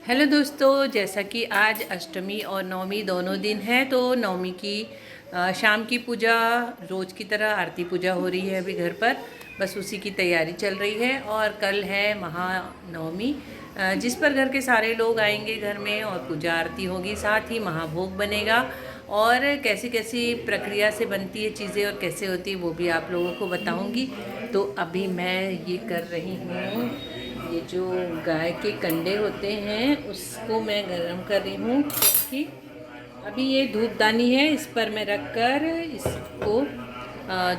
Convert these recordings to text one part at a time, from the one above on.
Hello दोस्तों, जैसा कि आज अष्टमी और नवमी दोनों दिन है तो नवमी की शाम की पूजा रोज़ की तरह आरती पूजा हो रही है अभी घर पर। बस उसी की तैयारी चल रही है और कल है महानवमी, जिस पर घर के सारे लोग आएंगे घर में और पूजा आरती होगी, साथ ही महाभोग बनेगा। और कैसी कैसी प्रक्रिया से बनती है चीज़ें और कैसे होती है वो भी आप लोगों को बताऊंगी। तो अभी मैं ये कर रही हूँ, ये जो गाय के कंडे होते हैं उसको मैं गरम कर रही हूँ, क्योंकि अभी ये धूपदानी है, इस पर मैं रख कर इसको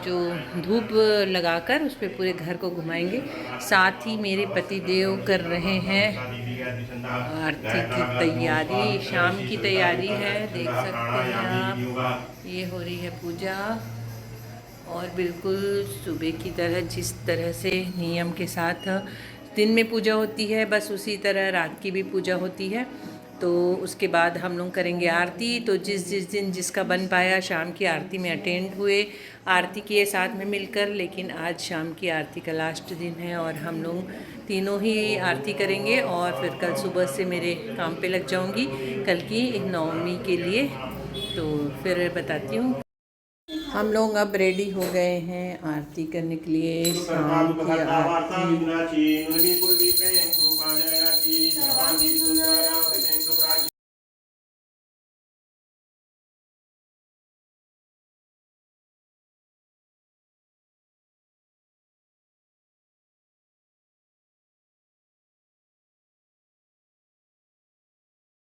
जो धूप लगाकर उस पर पूरे घर को घुमाएंगे। साथ ही मेरे पति देव कर रहे हैं आरती की तैयारी, शाम की तैयारी है, देख सकते हैं आप। ये हो रही है पूजा और बिल्कुल सुबह की तरह, जिस तरह से नियम के साथ दिन में पूजा होती है बस उसी तरह रात की भी पूजा होती है। तो उसके बाद हम लोग करेंगे आरती। तो जिस जिस दिन जिसका बन पाया शाम की आरती में अटेंड हुए, आरती किए साथ में मिलकर। लेकिन आज शाम की आरती का लास्ट दिन है और हम लोग तीनों ही आरती करेंगे और फिर कल सुबह से मेरे काम पे लग जाऊंगी कल की नवमी के लिए। तो फिर बताती हूँ। हम लोग अब रेडी हो गए हैं आरती करने के लिए, शाम की आरती।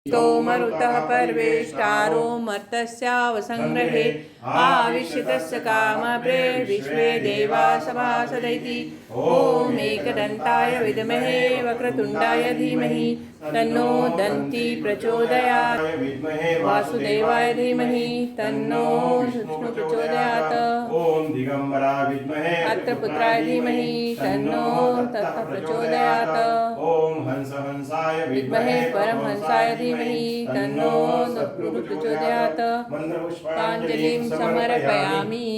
तो मरुतः पर्वेष्टारो मर्तस्यावसंग्रहे आविश्यतस्य कामप्रे विश्वे देवा सभासदैति। ॐ एकदन्ताय विद्महे वक्रतुण्डाय धीमहि तन्नो दन्ती प्रचोदयात्। वासुदेवाय धीमहि तन्नो विष्णु प्रचोदयात्। ॐ दिगंबरा विद्महे अत्र पुत्राय धीमहि तन्नो ततः प्रचोदयात्। ॐ हंसाय विद्महे परमहंसाय धीमहि तन्नो प्रचोदयात्। मंत्रपुष्पांजलिं समर्पयामि।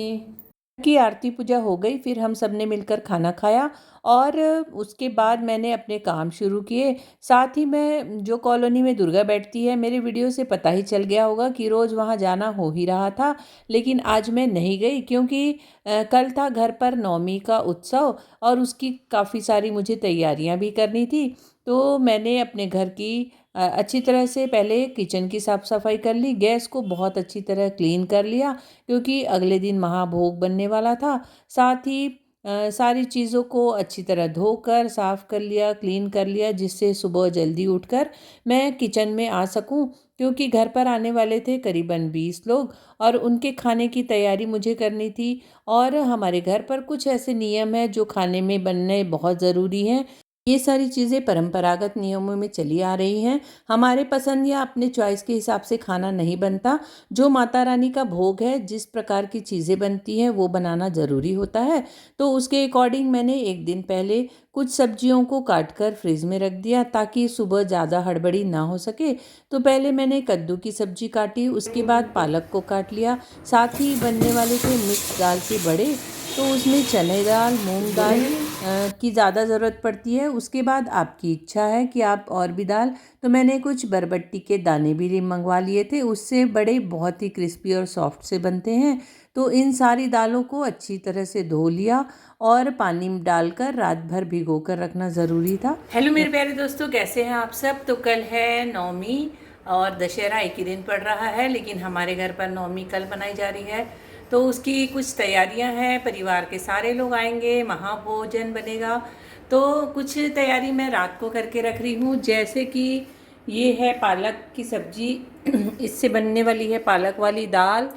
की आरती पूजा हो गई, फिर हम सब ने मिलकर खाना खाया और उसके बाद मैंने अपने काम शुरू किए। साथ ही मैं जो कॉलोनी में दुर्गा बैठती है, मेरे वीडियो से पता ही चल गया होगा कि रोज़ वहाँ जाना हो ही रहा था। लेकिन आज मैं नहीं गई क्योंकि कल था घर पर नवमी का उत्सव और उसकी काफ़ी सारी मुझे तैयारियाँ भी करनी थी। तो मैंने अपने घर की अच्छी तरह से पहले किचन की साफ़ सफाई कर ली, गैस को बहुत अच्छी तरह क्लीन कर लिया क्योंकि अगले दिन महाभोग बनने वाला था। साथ ही सारी चीज़ों को अच्छी तरह धोकर साफ़ कर लिया, क्लीन कर लिया, जिससे सुबह जल्दी उठकर मैं किचन में आ सकूं, क्योंकि घर पर आने वाले थे करीबन 20 लोग और उनके खाने की तैयारी मुझे करनी थी। और हमारे घर पर कुछ ऐसे नियम हैं जो खाने में बनने बहुत ज़रूरी हैं। ये सारी चीज़ें परंपरागत नियमों में चली आ रही हैं। हमारे पसंद या अपने चॉइस के हिसाब से खाना नहीं बनता। जो माता रानी का भोग है, जिस प्रकार की चीज़ें बनती हैं वो बनाना ज़रूरी होता है। तो उसके अकॉर्डिंग मैंने एक दिन पहले कुछ सब्जियों को काट कर फ्रिज में रख दिया ताकि सुबह ज़्यादा हड़बड़ी ना हो सके। तो पहले मैंने कद्दू की सब्जी काटी, उसके बाद पालक को काट लिया। साथ ही बनने वाले थे मिक्स दाल के बड़े, तो उसमें चने दाल, मूंग दाल की ज़्यादा ज़रूरत पड़ती है। उसके बाद आपकी इच्छा है कि आप और भी दाल, तो मैंने कुछ बरबट्टी के दाने भी मंगवा लिए थे, उससे बड़े बहुत ही क्रिस्पी और सॉफ्ट से बनते हैं। तो इन सारी दालों को अच्छी तरह से धो लिया और पानी में डालकर रात भर भिगो कर रखना ज़रूरी था। हेलो मेरे प्यारे दोस्तों, कैसे हैं आप सब। तो कल है नवमी और दशहरा एक ही दिन पड़ रहा है, लेकिन हमारे घर पर नवमी कल मनाई जा रही है। तो उसकी कुछ तैयारियां हैं, परिवार के सारे लोग आएंगे, महाभोजन बनेगा। तो कुछ तैयारी मैं रात को करके रख रही हूँ, जैसे कि ये है पालक की सब्जी इससे बनने वाली है पालक वाली दाल।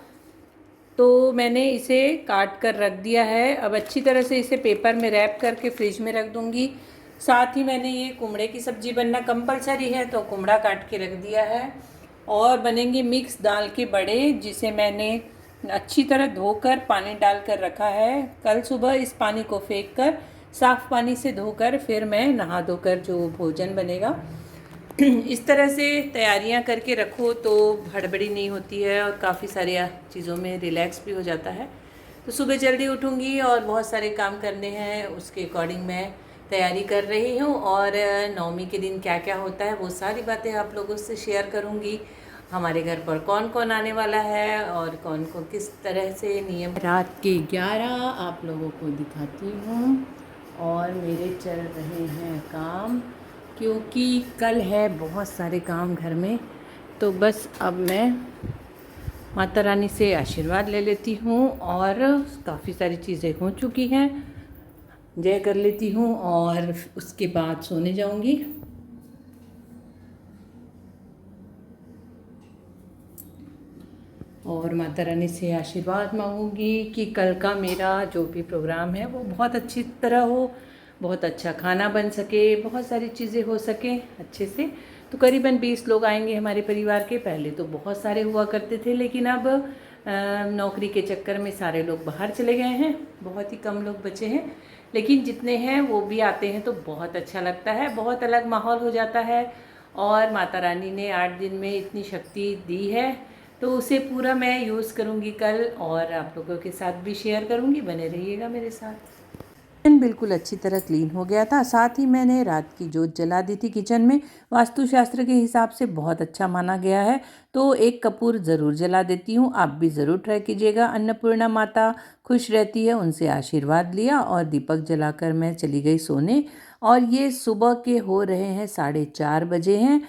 तो मैंने इसे काट कर रख दिया है, अब अच्छी तरह से इसे पेपर में रैप करके फ्रिज में रख दूँगी। साथ ही मैंने ये कुमड़े की सब्ज़ी बनना कंपलसरी है तो कुमड़ा काट के रख दिया है। और बनेंगे मिक्स दाल के बड़े, जिसे मैंने अच्छी तरह धोकर पानी डालकर रखा है। कल सुबह इस पानी को फेंक कर साफ़ पानी से धोकर फिर मैं नहा धोकर जो भोजन बनेगा इस तरह से तैयारियां करके रखो तो हड़बड़ी नहीं होती है और काफ़ी सारी चीज़ों में रिलैक्स भी हो जाता है। तो सुबह जल्दी उठूँगी और बहुत सारे काम करने हैं, उसके अकॉर्डिंग मैं तैयारी कर रही हूँ और नवमी के दिन क्या क्या होता है वो सारी बातें आप लोगों से शेयर करूँगी। हमारे घर पर कौन कौन आने वाला है और कौन कौन किस तरह से नियम। रात के 11 आप लोगों को दिखाती हूँ और मेरे चल रहे हैं काम, क्योंकि कल है बहुत सारे काम घर में। तो बस अब मैं माता रानी से आशीर्वाद ले लेती हूँ और काफ़ी सारी चीज़ें हो चुकी हैं, जय कर लेती हूँ और उसके बाद सोने जाऊँगी। और माता रानी से आशीर्वाद मांगूंगी कि कल का मेरा जो भी प्रोग्राम है वो बहुत अच्छी तरह हो, बहुत अच्छा खाना बन सके, बहुत सारी चीज़ें हो सके अच्छे से। तो करीबन 20 लोग आएंगे हमारे परिवार के। पहले तो बहुत सारे हुआ करते थे, लेकिन अब नौकरी के चक्कर में सारे लोग बाहर चले गए हैं, बहुत ही कम लोग बचे हैं। लेकिन जितने हैं वो भी आते हैं तो बहुत अच्छा लगता है, बहुत अलग माहौल हो जाता है। और माता रानी ने 8 दिन में इतनी शक्ति दी है तो उसे पूरा मैं यूज़ करूँगी कल और आप लोगों के साथ भी शेयर करूँगी। बने रहिएगा मेरे साथ। किचन बिल्कुल अच्छी तरह क्लीन हो गया था। साथ ही मैंने रात की जोत जला दी थी किचन में। वास्तुशास्त्र के हिसाब से बहुत अच्छा माना गया है, तो एक कपूर ज़रूर जला देती हूँ। आप भी ज़रूर ट्राई कीजिएगा। अन्नपूर्णा माता खुश रहती है, उनसे आशीर्वाद लिया और दीपक जलाकर मैं चली गई सोने। और ये सुबह के हो रहे हैं 4:30 बजे हैं।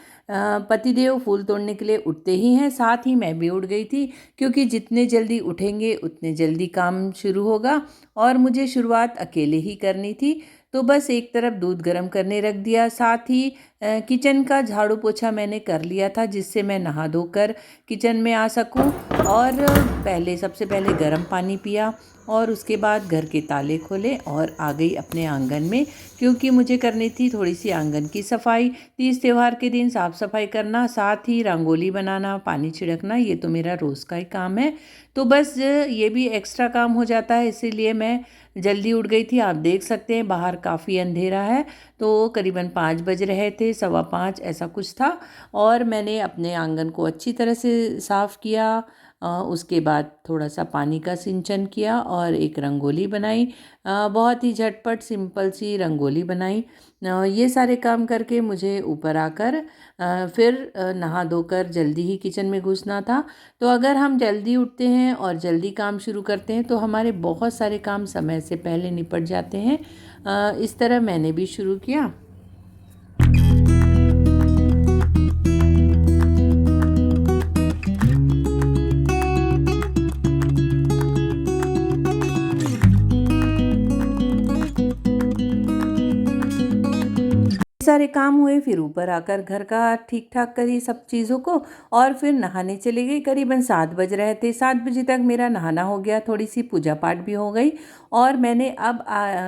पतिदेव फूल तोड़ने के लिए उठते ही हैं, साथ ही मैं भी उठ गई थी, क्योंकि जितने जल्दी उठेंगे उतने जल्दी काम शुरू होगा और मुझे शुरुआत अकेले ही करनी थी। तो बस एक तरफ दूध गर्म करने रख दिया, साथ ही किचन का झाड़ू पोछा मैंने कर लिया था, जिससे मैं नहा धोकर किचन में आ सकूं। और सबसे पहले गर्म पानी पिया और उसके बाद घर के ताले खोले और आ गई अपने आंगन में, क्योंकि मुझे करनी थी थोड़ी सी आंगन की सफाई। तीज त्यौहार के दिन साफ़ सफाई करना, साथ ही रंगोली बनाना, पानी छिड़कना, ये तो मेरा रोज़ का ही काम है। तो बस ये भी एक्स्ट्रा काम हो जाता है, इसीलिए मैं जल्दी उठ गई थी। आप देख सकते हैं बाहर काफ़ी अंधेरा है, तो करीबन 5 बज रहे थे, 4:15 ऐसा कुछ था। और मैंने अपने आंगन को अच्छी तरह से साफ़ किया। उसके बाद थोड़ा सा पानी का सिंचन किया और एक रंगोली बनाई। बहुत ही झटपट सिंपल सी रंगोली बनाई। ये सारे काम करके मुझे ऊपर आकर फिर नहा धोकर जल्दी ही किचन में घुसना था। तो अगर हम जल्दी उठते हैं और जल्दी काम शुरू करते हैं तो हमारे बहुत सारे काम समय से पहले निपट जाते हैं। इस तरह मैंने भी शुरू किया। सारे काम हुए, फिर ऊपर आकर घर का ठीक ठाक करी सब चीज़ों को और फिर नहाने चली गई। करीबन 7 बज रहे थे। 7 बजे तक मेरा नहाना हो गया, थोड़ी सी पूजा पाठ भी हो गई और मैंने अब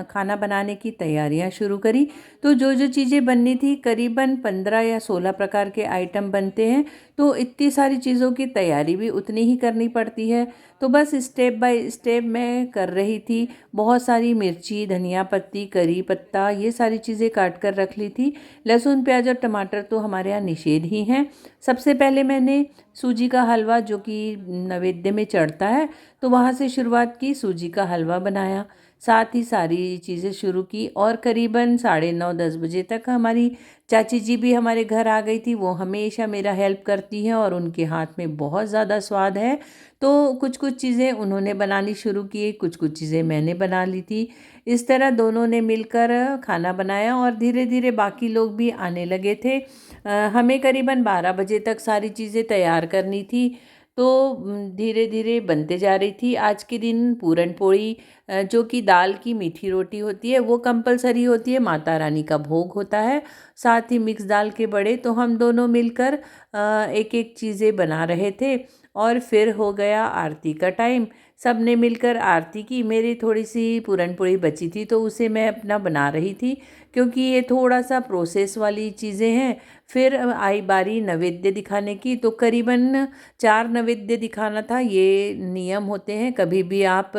खाना बनाने की तैयारियां शुरू करी। तो जो जो चीज़ें बननी थी, करीबन 15 या 16 प्रकार के आइटम बनते हैं, तो इतनी सारी चीज़ों की तैयारी भी उतनी ही करनी पड़ती है। तो बस स्टेप बाय स्टेप मैं कर रही थी। बहुत सारी मिर्ची, धनिया पत्ती, करी पत्ता, ये सारी चीज़ें काट कर रख ली थी। लहसुन, प्याज और टमाटर तो हमारे यहाँ निषेध ही हैं। सबसे पहले मैंने सूजी का हलवा, जो कि नैवेद्य में चढ़ता है, तो वहाँ से शुरुआत की, सूजी का हलवा बनाया। साथ ही सारी चीज़ें शुरू की और करीबन 9:30-10 बजे तक हमारी चाची जी भी हमारे घर आ गई थी। वो हमेशा मेरा हेल्प करती हैं और उनके हाथ में बहुत ज़्यादा स्वाद है। तो कुछ कुछ चीज़ें उन्होंने बनानी शुरू की, कुछ कुछ चीज़ें मैंने बना ली थी। इस तरह दोनों ने मिलकर खाना बनाया और धीरे धीरे बाकी लोग भी आने लगे थे। हमें करीबन 12 बजे तक सारी चीज़ें तैयार करनी थी। तो धीरे धीरे बनते जा रही थी। आज के दिन पूरन पोली, जो कि दाल की मीठी रोटी होती है, वो कंपलसरी होती है। माता रानी का भोग होता है। साथ ही मिक्स दाल के बड़े। तो हम दोनों मिलकर एक एक चीज़ें बना रहे थे और फिर हो गया आरती का टाइम। सब ने मिलकर आरती की। मेरी थोड़ी सी पूरन पोली बची थी तो उसे मैं अपना बना रही थी, क्योंकि ये थोड़ा सा प्रोसेस वाली चीज़ें हैं। फिर आई बारी नैवेद्य दिखाने की। तो करीबन 4 नैवेद्य दिखाना था। ये नियम होते हैं, कभी भी आप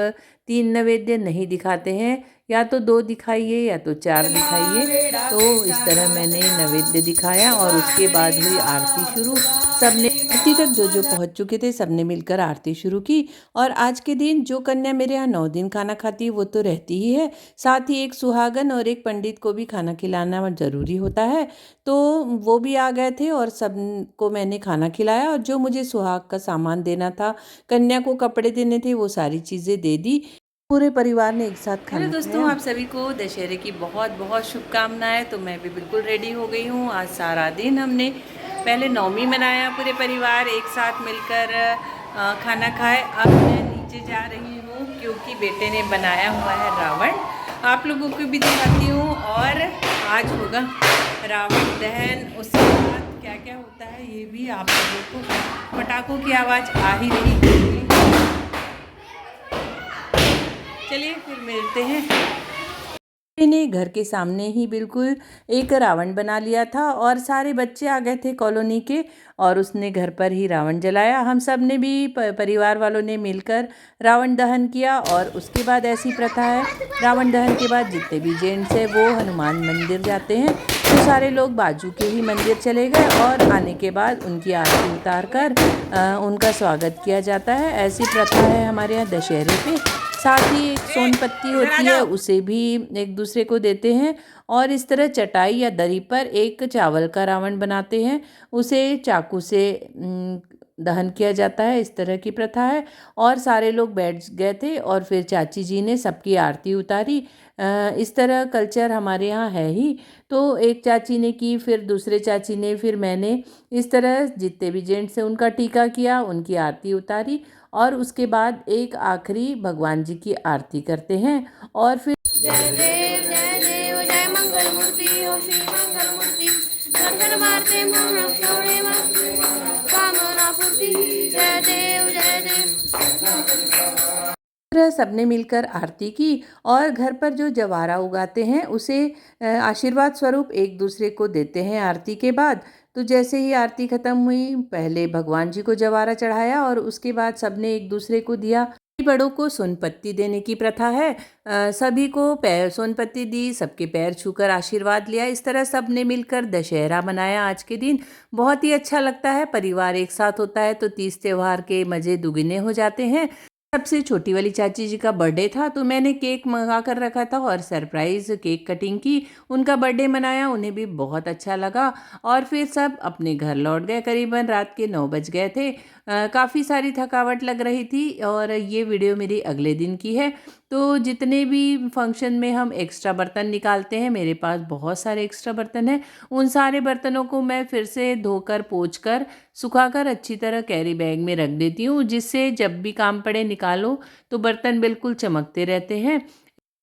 3 नैवेद्य नहीं दिखाते हैं। या तो 2 दिखाइए या तो 4 दिखाइए। तो इस तरह मैंने नैवेद्य दिखाया और उसके बाद हुई आरती शुरू। सबने आरती तक जो पहुंच चुके थे सबने मिलकर आरती शुरू की। और आज के दिन जो कन्या मेरे यहाँ 9 दिन खाना खाती है वो तो रहती ही है, साथ ही एक सुहागन और एक पंडित को भी खाना खिलाना ज़रूरी होता है। तो वो भी आ गए थे और सबको मैंने खाना खिलाया, और जो मुझे सुहाग का सामान देना था, कन्या को कपड़े देने थे, वो सारी चीज़ें दे दी। पूरे परिवार ने एक साथ खाना। हेलो दोस्तों, आप सभी को दशहरे की बहुत बहुत शुभकामनाएं। तो मैं भी बिल्कुल रेडी हो गई हूँ। आज सारा दिन हमने पहले नवमी मनाया, पूरे परिवार एक साथ मिलकर खाना खाए। अब मैं नीचे जा रही हूँ क्योंकि बेटे ने बनाया हुआ है रावण, आप लोगों को भी दिखाती हूँ। और आज होगा रावण दहन, उसके बाद क्या क्या होता है ये भी आप लोगों को, पटाखों की आवाज़ आ ही रही होगी। चलिए फिर मिलते हैं। मैंने घर के सामने ही बिल्कुल एक रावण बना लिया था और सारे बच्चे आ गए थे कॉलोनी के, और उसने घर पर ही रावण जलाया। हम सब ने भी परिवार वालों ने मिलकर रावण दहन किया। और उसके बाद ऐसी प्रथा है, रावण दहन के बाद जितने भी जेंट्स हैं वो हनुमान मंदिर जाते हैं, तो सारे लोग बाजू के ही मंदिर चले गए और आने के बाद उनकी आरती उतार कर उनका स्वागत किया जाता है। ऐसी प्रथा है हमारे यहाँ दशहरे पे। साथ ही एक सोन पत्ती होती है, उसे भी एक दूसरे को देते हैं। और इस तरह चटाई या दरी पर एक चावल का रावण बनाते हैं, उसे चाकू से दहन किया जाता है। इस तरह की प्रथा है। और सारे लोग बैठ गए थे और फिर चाची जी ने सबकी आरती उतारी। इस तरह कल्चर हमारे यहाँ है ही। तो एक चाची ने की, फिर दूसरे चाची ने, फिर मैंने, इस तरह जितने भी जेंट्स हैं उनका टीका किया, उनकी आरती उतारी। और उसके बाद एक आखिरी भगवान जी की आरती करते हैं। और फिर जय देव जय देव जय मंगल मूर्ति हो श्री मंगल मूर्ति, शंकर मारते कामना पूर्ति, जय देव जय देव। सबने मिलकर आरती की और घर पर जो जवारा उगाते हैं उसे आशीर्वाद स्वरूप एक दूसरे को देते हैं आरती के बाद। तो जैसे ही आरती ख़त्म हुई, पहले भगवान जी को जवारा चढ़ाया और उसके बाद सबने एक दूसरे को दिया। बड़ों को सोनपत्ती देने की प्रथा है। सभी को पैर सोनपत्ती दी, सबके पैर छूकर आशीर्वाद लिया। इस तरह सबने मिलकर दशहरा मनाया। आज के दिन बहुत ही अच्छा लगता है, परिवार एक साथ होता है तो तीज त्यौहार के मज़े दुगने हो जाते हैं। सबसे छोटी वाली चाची जी का बर्थडे था तो मैंने केक मंगा कर रखा था और सरप्राइज़ केक कटिंग की, उनका बर्थडे मनाया, उन्हें भी बहुत अच्छा लगा। और फिर सब अपने घर लौट गए। करीबन रात के 9 बज गए थे। काफ़ी सारी थकावट लग रही थी। और ये वीडियो मेरी अगले दिन की है। तो जितने भी फंक्शन में हम एक्स्ट्रा बर्तन निकालते हैं, मेरे पास बहुत सारे एक्स्ट्रा बर्तन हैं, उन सारे बर्तनों को मैं फिर से धोकर पोंछकर सुखाकर अच्छी तरह कैरी बैग में रख देती हूँ, जिससे जब भी काम पड़े निकालो तो बर्तन बिल्कुल चमकते रहते हैं।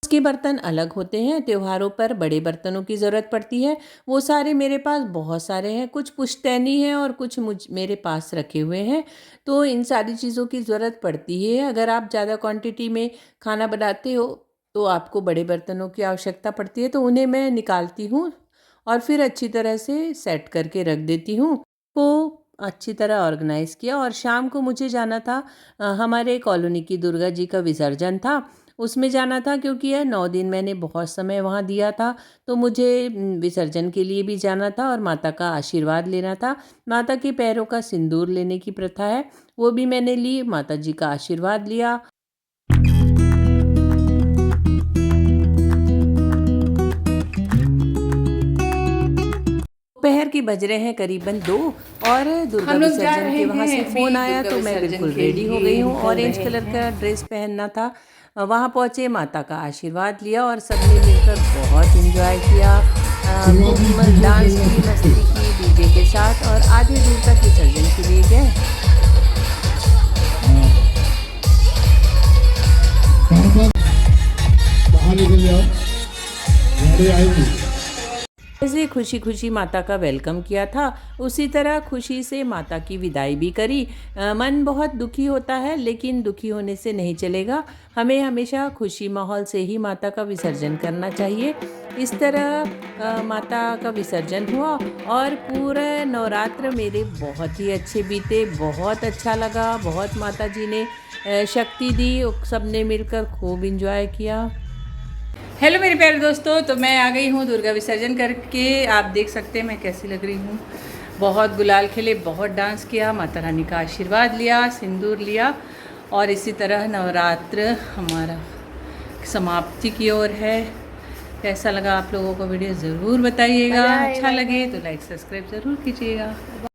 उसके बर्तन अलग होते हैं, त्योहारों पर बड़े बर्तनों की ज़रूरत पड़ती है, वो सारे मेरे पास बहुत सारे हैं। कुछ पुश्तैनी हैं और कुछ मेरे पास रखे हुए हैं। तो इन सारी चीज़ों की ज़रूरत पड़ती है। अगर आप ज़्यादा क्वांटिटी में खाना बनाते हो तो आपको बड़े बर्तनों की आवश्यकता पड़ती है, तो उन्हें मैं निकालती हूँ और फिर अच्छी तरह से सेट करके रख देती हूँ। को अच्छी तरह ऑर्गेनाइज़ किया। और शाम को मुझे जाना था, हमारे कॉलोनी की दुर्गा जी का विसर्जन था, उसमें जाना था, क्योंकि यह 9 दिन मैंने बहुत समय वहाँ दिया था, तो मुझे विसर्जन के लिए भी जाना था और माता का आशीर्वाद लेना था। माता के पैरों का सिंदूर लेने की प्रथा है, वो भी मैंने ली, माता जी का आशीर्वाद लिया। दोपहर के बज रहे हैं करीबन 2 और दुर्गा विसर्जन के वहाँ से फ़ोन आया तो मैं बिल्कुल रेडी हो गई हूँ। ऑरेंज कलर का ड्रेस पहनना था। वहाँ पहुँचे, माता का आशीर्वाद लिया और सबने मिलकर बहुत एंजॉय किया। डांस की, मस्ती की डीजे के साथ, और आधे दूर तक विसर्जन के लिए गए। जैसे खुशी खुशी माता का वेलकम किया था, उसी तरह खुशी से माता की विदाई भी करी। मन बहुत दुखी होता है, लेकिन दुखी होने से नहीं चलेगा, हमें हमेशा खुशी माहौल से ही माता का विसर्जन करना चाहिए। इस तरह माता का विसर्जन हुआ और पूरे नवरात्र मेरे बहुत ही अच्छे बीते, बहुत अच्छा लगा। बहुत माता जी ने शक्ति दी, सबने मिलकर खूब एंजॉय किया। हेलो मेरे प्यारे दोस्तों, तो मैं आ गई हूँ दुर्गा विसर्जन करके। आप देख सकते हैं मैं कैसी लग रही हूँ। बहुत गुलाल खेले, बहुत डांस किया, माता रानी का आशीर्वाद लिया, सिंदूर लिया और इसी तरह नवरात्र हमारा समाप्ति की ओर है। कैसा लगा आप लोगों को वीडियो ज़रूर बताइएगा। अच्छा लगे तो लाइक सब्सक्राइब ज़रूर कीजिएगा।